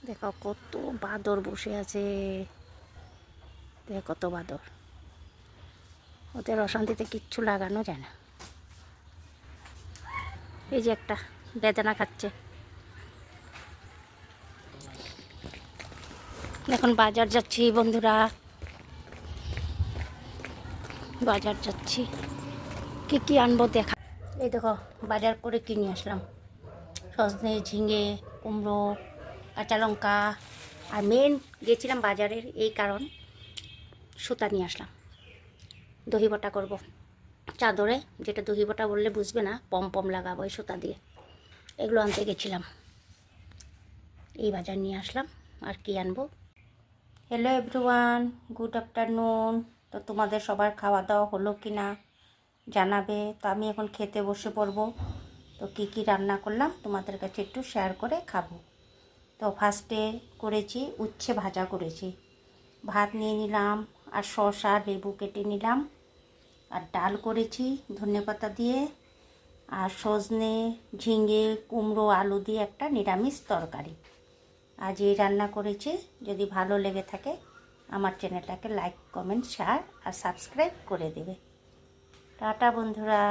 দেখো কত বাদর বসে আছে, দেখো কত বাদর। ওদের অশান্তিতে কিচ্ছু লাগানো যায় না। এই যে একটা বেদানা খাচ্ছে। এখন বাজার যাচ্ছি বন্ধুরা, বাজার যাচ্ছি। কি কি আনবো দেখা। এই দেখো বাজার করে কিনে আসলাম সজনে, ঝিঙে, কুমড়ো, কাঁচা লঙ্কা। আর মেন গেছিলাম বাজারের এই কারণ, সুতা নিয়ে আসলাম। দহি বটা করবো চাদরে, যেটা দহি বটা বললে বুঝবে না, পম পম লাগাবো এই সুতা দিয়ে। এগুলো আনতে গেছিলাম, এই বাজার নিয়ে আসলাম। আর কি আনবো। Hello everyone, good afternoon. তো তোমাদের সবার খাওয়া দাওয়া হলো কি না জানাবে। তো আমি এখন খেতে বসে পড়বো। তো কি কি রান্না করলাম তোমাদের কাছে একটু শেয়ার করে খাবো। তো ফার্স্টে করেছি উচ্ছে ভাজা করেছি, ভাত নিয়ে নিলাম, আর শসা লেবু কেটে নিলাম। আর ডাল করেছি ধনেপাতা দিয়ে, আর সজনে, ঝিঙে, কুমড়ো, আলু দিয়ে একটা নিরামিষ তরকারি। আজ এই রান্না করেছি। যদি ভালো লেগে থাকে আমার চ্যানেলটাকে লাইক, কমেন্ট, শেয়ার আর সাবস্ক্রাইব করে দেবে। টাটা বন্ধুরা।